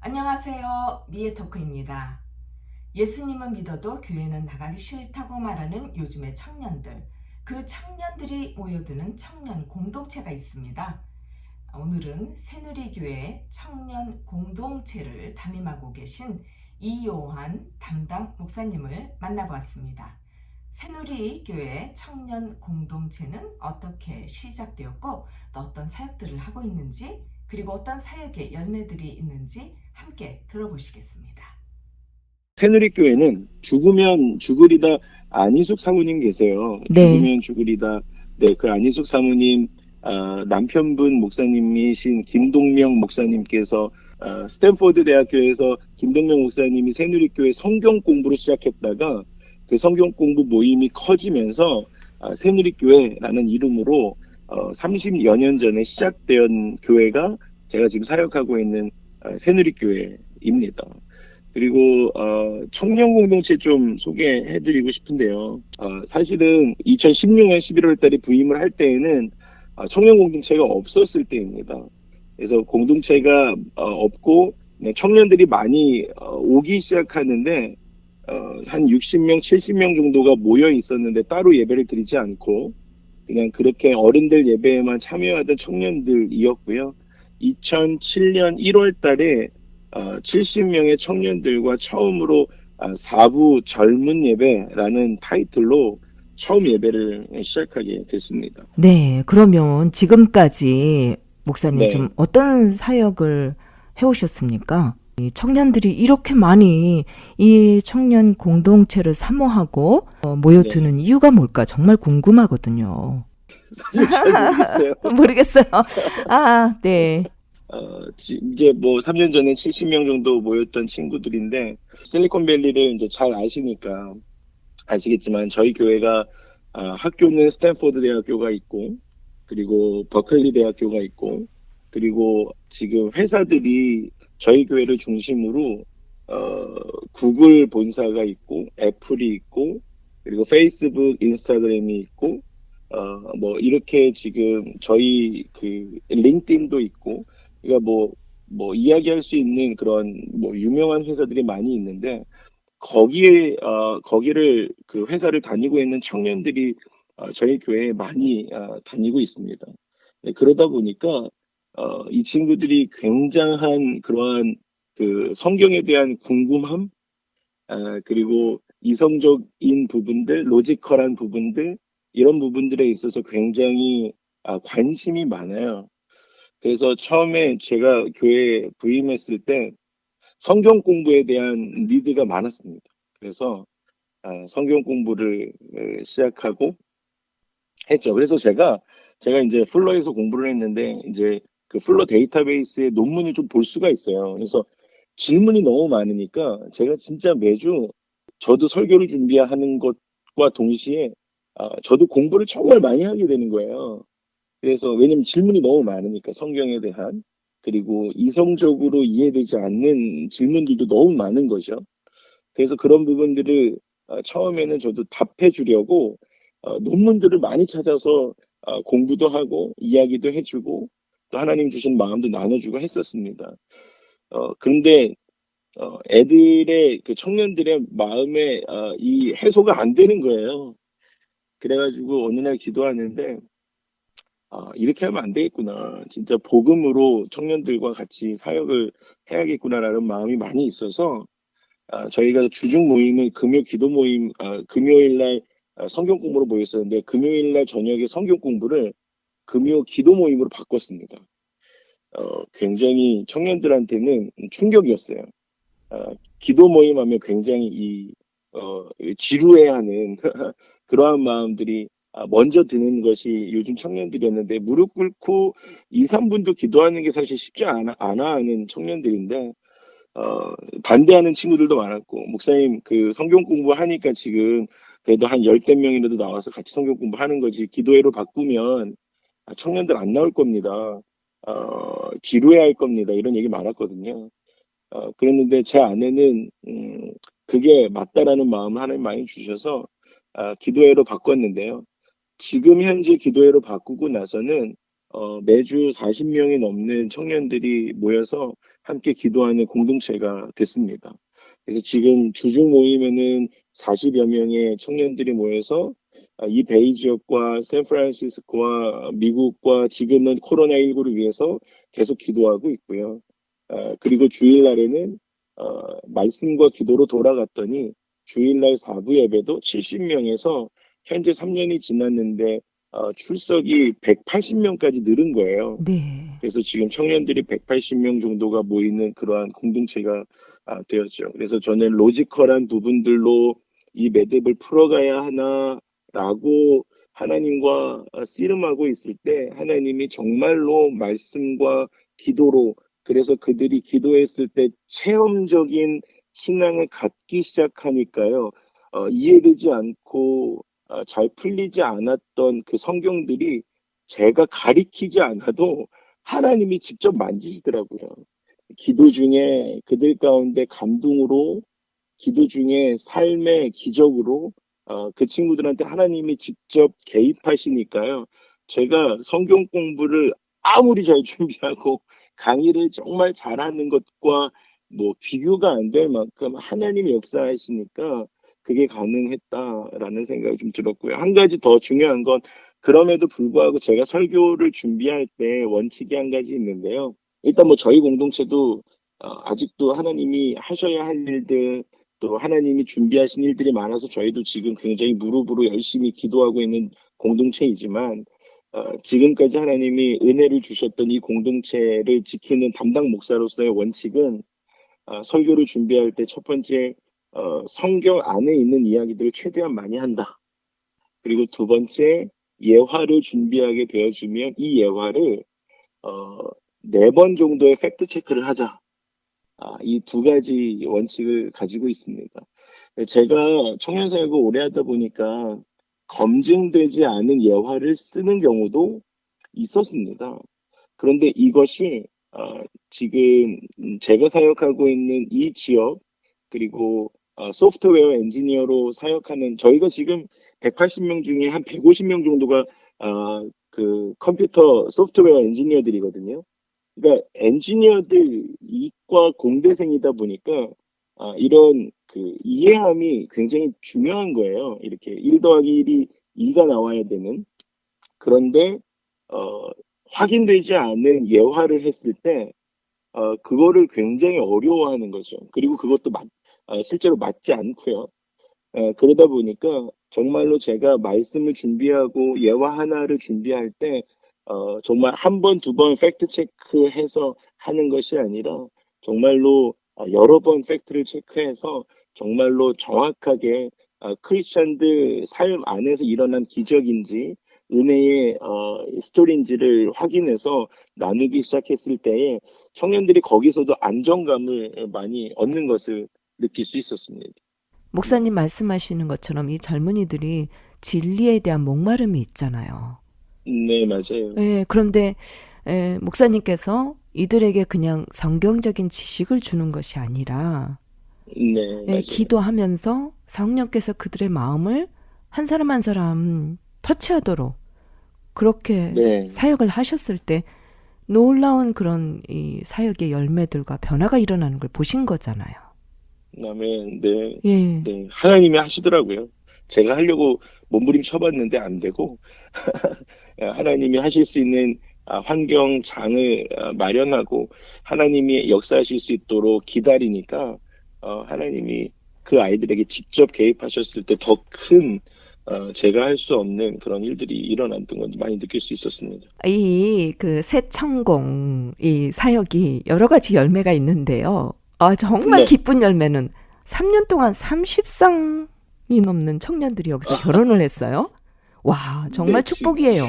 안녕하세요. 미에토크입니다. 예수님은 믿어도 교회는 나가기 싫다고 말하는 요즘의 청년들. 그 청년들이 모여드는 청년 공동체가 있습니다. 오늘은 새누리교회 청년 공동체를 담임하고 계신 이요한 담당 목사님을 만나보았습니다. 새누리교회 청년 공동체는 어떻게 시작되었고 또 어떤 사역들을 하고 있는지 그리고 어떤 사역의 열매들이 있는지 함께 들어보시겠습니다. 새누리교회는 죽으면 죽으리다 안희숙 사모님 계세요. 네. 죽으면 죽으리다. 네, 그 안희숙 사모님 남편분 목사님이신 김동명 목사님께서 스탠포드 대학교에서 김동명 목사님이 새누리교회 성경 공부를 시작했다가 그 성경 공부 모임이 커지면서 새누리교회라는 이름으로 30여 년 전에 시작된 교회가 제가 지금 사역하고 있는 새누리교회입니다. 그리고 청년 공동체 좀 소개해드리고 싶은데요. 사실은 2016년 11월 달에 부임을 할 때에는 청년 공동체가 없었을 때입니다. 그래서 공동체가 없고 청년들이 많이 오기 시작하는데 한 60명, 70명 정도가 모여 있었는데 따로 예배를 드리지 않고 그냥 그렇게 어른들 예배에만 참여하던 청년들이었고요. 2007년 1월 달에 70명의 청년들과 처음으로 4부 젊은 예배라는 타이틀로 처음 예배를 시작하게 됐습니다. 네, 그러면 지금까지 목사님 좀 네, 어떤 사역을 해오셨습니까? 이 청년들이 이렇게 많이 이 청년 공동체를 사모하고 네. 모여드는 이유가 뭘까 정말 궁금하거든요. 사실 잘 모르겠어요. 모르겠어요. 아, 네. 이제 뭐 3년 전에 70명 정도 모였던 친구들인데 실리콘밸리를 이제 잘 아시니까 아시겠지만 저희 교회가 학교는 스탠포드 대학교가 있고 그리고 버클리 대학교가 있고 그리고 지금 회사들이 저희 교회를 중심으로 구글 본사가 있고 애플이 있고 그리고 페이스북, 인스타그램이 있고 뭐 이렇게 지금 저희 그 링크드인도 있고 그러니까 뭐 이야기할 수 있는 그런 뭐 유명한 회사들이 많이 있는데 거기를 그 회사를 다니고 있는 청년들이 저희 교회에 많이 다니고 있습니다. 네, 그러다 보니까 이 친구들이 굉장한 그러한 그 성경에 대한 궁금함, 그리고 이성적인 부분들, 로지컬한 부분들 이런 부분들에 있어서 굉장히 관심이 많아요. 그래서 처음에 제가 교회에 부임했을 때 성경 공부에 대한 니드가 많았습니다. 그래서 성경 공부를 시작하고 했죠. 그래서 제가 이제 플러에서 공부를 했는데 이제 그 플러 데이터베이스에 논문을 좀 볼 수가 있어요. 그래서 질문이 너무 많으니까 제가 진짜 매주 저도 설교를 준비하는 것과 동시에 저도 공부를 정말 많이 하게 되는 거예요. 그래서 왜냐면 질문이 너무 많으니까 성경에 대한 그리고 이성적으로 이해되지 않는 질문들도 너무 많은 거죠. 그래서 그런 부분들을 처음에는 저도 답해 주려고 논문들을 많이 찾아서 공부도 하고 이야기도 해주고 또 하나님 주신 마음도 나눠주고 했었습니다. 그런데 애들의 그 청년들의 마음에 이 해소가 안 되는 거예요. 그래가지고 어느 날 기도하는데 이렇게 하면 안 되겠구나. 진짜 복음으로 청년들과 같이 사역을 해야겠구나라는 마음이 많이 있어서 저희가 주중 모임은 금요 기도 모임, 금요일 날 성경 공부로 모였었는데 금요일 날 저녁에 성경 공부를 금요 기도 모임으로 바꿨습니다. 굉장히 청년들한테는 충격이었어요. 기도 모임 하면 굉장히 지루해하는 그러한 마음들이 먼저 드는 것이 요즘 청년들이었는데 무릎 꿇고 2, 3분도 기도하는 게 사실 쉽지 않아 하는 청년들인데 반대하는 친구들도 많았고, 목사님, 그 성경 공부하니까 지금 그래도 한 열댓 명이라도 나와서 같이 성경 공부하는 거지, 기도회로 바꾸면 청년들 안 나올 겁니다. 지루해 할 겁니다. 이런 얘기 많았거든요. 그랬는데 제 아내는, 그게 맞다라는 마음을 하나님 많이 주셔서, 기도회로 바꿨는데요. 지금 현재 기도회로 바꾸고 나서는, 매주 40명이 넘는 청년들이 모여서 함께 기도하는 공동체가 됐습니다. 그래서 지금 주중 모임에는 40여 명의 청년들이 모여서 이 베이 지역과 샌프란시스코와 미국과 지금은 코로나19를 위해서 계속 기도하고 있고요. 그리고 주일날에는 말씀과 기도로 돌아갔더니 주일날 4부 예배도 70명에서 현재 3년이 지났는데 출석이 180명까지 늘은 거예요. 네. 그래서 지금 청년들이 180명 정도가 모이는 그러한 공동체가 되었죠. 그래서 저는 로지컬한 부분들로 이 매듭을 풀어가야 하나라고 하나님과 씨름하고 있을 때 하나님이 정말로 말씀과 기도로 그래서 그들이 기도했을 때 체험적인 신앙을 갖기 시작하니까요. 이해되지 않고 잘 풀리지 않았던 그 성경들이 제가 가리키지 않아도 하나님이 직접 만지시더라고요. 기도 중에 그들 가운데 감동으로, 기도 중에 삶의 기적으로 그 친구들한테 하나님이 직접 개입하시니까요. 제가 성경 공부를 아무리 잘 준비하고 강의를 정말 잘하는 것과 뭐 비교가 안 될 만큼 하나님이 역사하시니까 그게 가능했다라는 생각이 좀 들었고요. 한 가지 더 중요한 건 그럼에도 불구하고 제가 설교를 준비할 때 원칙이 한 가지 있는데요. 일단 뭐 저희 공동체도 아직도 하나님이 하셔야 할 일들 또 하나님이 준비하신 일들이 많아서 저희도 지금 굉장히 무릎으로 열심히 기도하고 있는 공동체이지만 지금까지 하나님이 은혜를 주셨던 이 공동체를 지키는 담당 목사로서의 원칙은 설교를 준비할 때 첫 번째 성경 안에 있는 이야기들을 최대한 많이 한다. 그리고 두 번째 예화를 준비하게 되어주면 이 예화를 4번 정도의 팩트 체크를 하자. 이 두 가지 원칙을 가지고 있습니다. 제가 청년사역을 오래 하다 보니까 검증되지 않은 예화를 쓰는 경우도 있었습니다. 그런데 이것이 지금 제가 사역하고 있는 이 지역 그리고 소프트웨어 엔지니어로 사역하는 저희가 지금 180명 중에 한 150명 정도가 그 컴퓨터 소프트웨어 엔지니어들이거든요. 그러니까 엔지니어들 이과 공대생이다 보니까 이런 그 이해함이 굉장히 중요한 거예요. 이렇게 1 더하기 1이 2가 나와야 되는. 그런데 확인되지 않은 예화를 했을 때 그거를 굉장히 어려워하는 거죠. 그리고 그것도 실제로 맞지 않고요. 그러다 보니까 정말로 제가 말씀을 준비하고 예화 하나를 준비할 때 정말 한 번, 두 번 팩트 체크해서 하는 것이 아니라 정말로 여러 번 팩트를 체크해서 정말로 정확하게 크리스찬들 삶 안에서 일어난 기적인지 은혜의 스토리인지를 확인해서 나누기 시작했을 때에 청년들이 거기서도 안정감을 많이 얻는 것을 느낄 수 있었습니다. 목사님 말씀하시는 것처럼 이 젊은이들이 진리에 대한 목마름이 있잖아요. 네, 맞아요. 예, 그런데 목사님께서 이들에게 그냥 성경적인 지식을 주는 것이 아니라 네, 맞아요. 기도하면서 성령께서 그들의 마음을 한 사람 한 사람 터치하도록 그렇게 네, 사역을 하셨을 때 놀라운 그런 이 사역의 열매들과 변화가 일어나는 걸 보신 거잖아요. 아멘. 네, 예. 네. 하나님이 하시더라고요. 제가 하려고 몸부림 쳐봤는데 안 되고, 하나님이 하실 수 있는 환경장을 마련하고, 하나님이 역사하실 수 있도록 기다리니까, 하나님이 그 아이들에게 직접 개입하셨을 때 더 큰, 제가 할 수 없는 그런 일들이 일어났던 건 많이 느낄 수 있었습니다. 이 그 새천공 이 사역이 여러 가지 열매가 있는데요. 정말 네. 기쁜 열매는 3년 동안 30쌍이 넘는 청년들이 여기서 결혼을 했어요. 와, 정말 네, 축복이에요.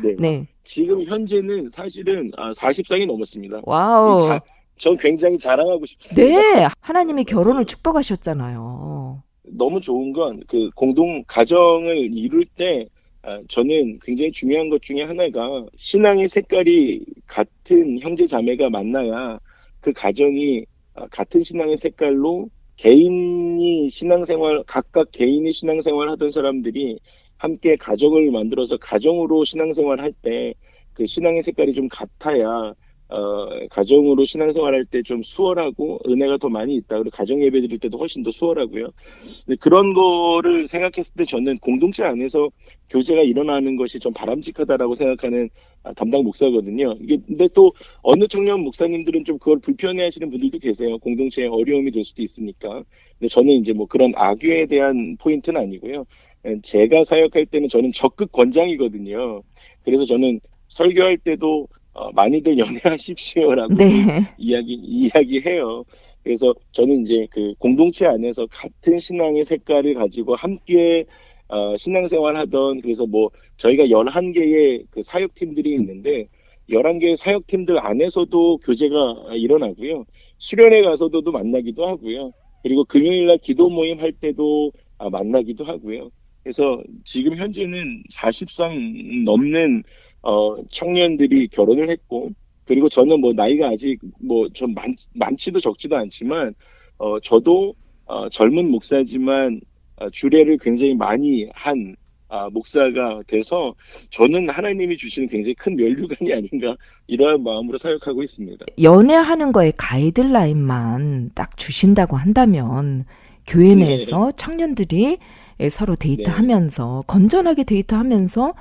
네. 네. 지금 현재는 사실은 40쌍이 넘었습니다. 와우. 전 굉장히 자랑하고 싶습니다. 네. 하나님이 결혼을 축복하셨잖아요. 너무 좋은 건 그 공동 가정을 이룰 때 저는 굉장히 중요한 것 중에 하나가 신앙의 색깔이 같은 형제 자매가 만나야 그 가정이 같은 신앙의 색깔로 각각 개인이 신앙생활 하던 사람들이 함께 가정을 만들어서 가정으로 신앙생활 할 때 그 신앙의 색깔이 좀 같아야 가정으로 신앙생활할 때 좀 수월하고 은혜가 더 많이 있다. 그리고 가정 예배 드릴 때도 훨씬 더 수월하고요. 근데 그런 거를 생각했을 때 저는 공동체 안에서 교제가 일어나는 것이 좀 바람직하다라고 생각하는 담당 목사거든요. 이게 근데 또 어느 청년 목사님들은 좀 그걸 불편해하시는 분들도 계세요. 공동체에 어려움이 될 수도 있으니까. 근데 저는 이제 뭐 그런 악유에 대한 포인트는 아니고요. 제가 사역할 때는 저는 적극 권장이거든요. 그래서 저는 설교할 때도 많이들 연애하십시오라고 늘 네. 이야기해요. 그래서 저는 이제 그 공동체 안에서 같은 신앙의 색깔을 가지고 함께 신앙생활 하던, 그래서 뭐 저희가 11개의 그 사역팀들이 있는데 11개의 사역팀들 안에서도 교제가 일어나고요. 수련회 가서도 만나기도 하고요. 그리고 금요일날 기도 모임 할 때도 만나기도 하고요. 그래서 지금 현재는 40상 넘는 청년들이 결혼을 했고, 그리고 저는 뭐 나이가 아직 뭐 좀 많지도 적지도 않지만, 저도 젊은 목사지만 주례를 굉장히 많이 한 목사가 돼서 저는 하나님이 주시는 굉장히 큰 면류관이 아닌가, 이러한 마음으로 사역하고 있습니다. 연애하는 거에 가이드라인만 딱 주신다고 한다면 교회 네, 내에서 청년들이 서로 네. 데이트하면서 건전하게 데이트하면서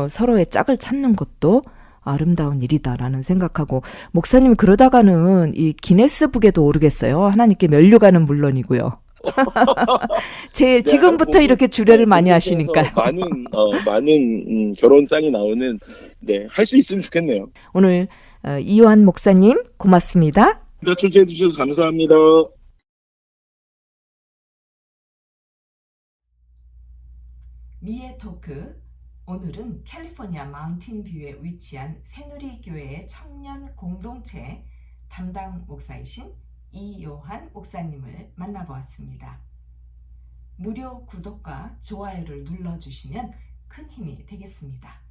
서로의 짝을 찾는 것도 아름다운 일이다라는 생각하고, 목사님 그러다가는 이 기네스북에도 오르겠어요. 하나님께 면류관은 물론이고요. 제일 네, 한 지금부터 공동, 이렇게 주례를 많이 하시니까요. 공동체에서 많은 결혼상이 나오는, 네, 할 수 있으면 좋겠네요. 오늘 이요한 목사님 고맙습니다. 초대해 주셔서 감사합니다. 미의 토크. 오늘은 캘리포니아 마운틴 뷰에 위치한 새누리교회의 청년 공동체 담당 목사이신 이요한 목사님을 만나보았습니다. 무료 구독과 좋아요를 눌러주시면 큰 힘이 되겠습니다.